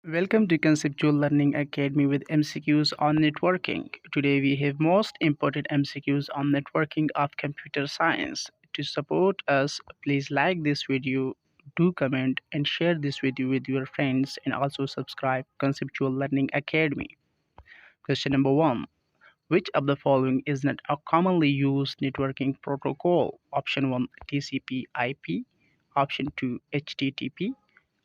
Welcome to Conceptual Learning Academy with MCQs on networking. Today we have most important MCQs on networking of computer science. To support us, please like this video, do comment and share this video with your friends and also subscribe Conceptual Learning Academy. Question number 1. Which of the following is not a commonly used networking protocol? Option 1 TCP/IP, option 2 HTTP,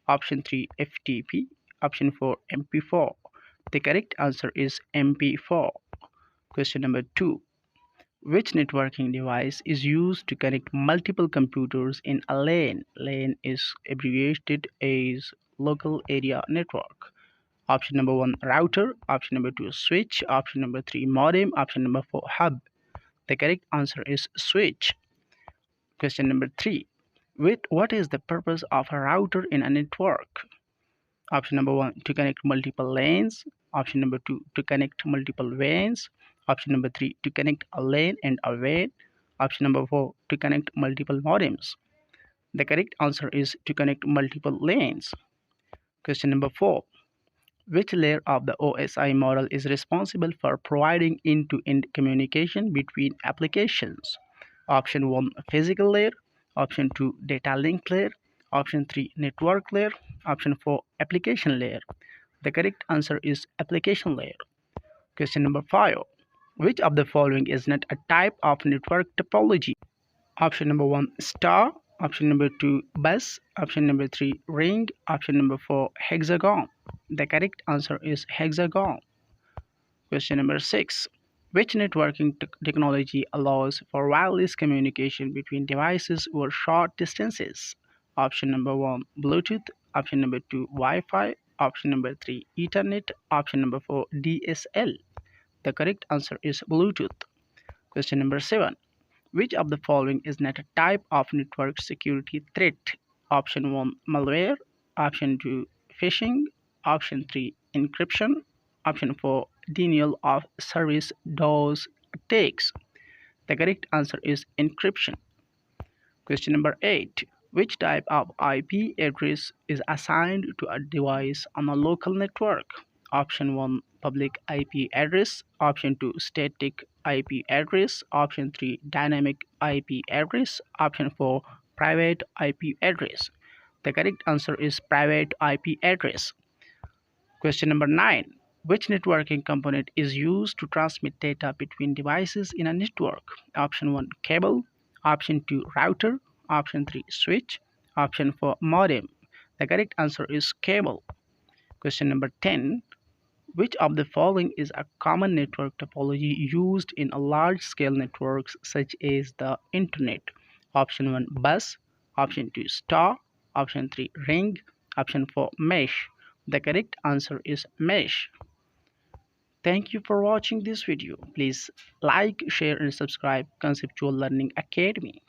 option 3 FTP, option 4 MP4. The correct answer is MP4. Question number 2. Which networking device is used to connect multiple computers in a LAN? LAN is abbreviated as local area network. Option number 1 router, option number 2 switch, option number 3 modem, option number 4 hub. The correct answer is switch. Question number 3. What is the purpose of a router in a network? Option number 1 to connect multiple lanes. Option number 2 to connect multiple WANs. Option number 3 to connect a lane and a WAN. Option number 4 to connect multiple modems. The correct answer is to connect multiple lanes. Question number 4. Which layer of the OSI model is responsible for providing end-to-end communication between applications? Option 1 physical layer, option 2 data link layer, option 3 network layer, option 4 application layer. The correct answer is application layer. Question number 5. Which of the following is not a type of network topology? Option number 1 star, option number 2 bus, option number 3 ring, option number 4 hexagon. The correct answer is hexagon. Question number 6. Which networking technology allows for wireless communication between devices over short distances? Option number 1 Bluetooth, option number 2 Wi-Fi, option number 3 Ethernet, option number 4 DSL. The correct answer is Bluetooth. Question number 7. Which of the following is not a type of network security threat? Option 1 malware, option 2 phishing, option 3 encryption, option 4 denial of service DOS attacks. The correct answer is encryption. Question number 8. Which type of IP address is assigned to a device on a local network? Option 1 public IP address, option 2 static IP address, option 3 dynamic IP address, option 4 private IP address. The correct answer is private IP address. Question number 9. Which networking component is used to transmit data between devices in a network? Option 1 cable, option 2 router, option 3 switch, option 4 modem. The correct answer is cable. Question number 10. Which of the following is a common network topology used in a large-scale networks such as the internet? Option 1 bus, option 2 star, option 3 ring, option 4 mesh. The correct answer is mesh. Thank you for watching this video. Please like, share and subscribe Conceptual Learning Academy.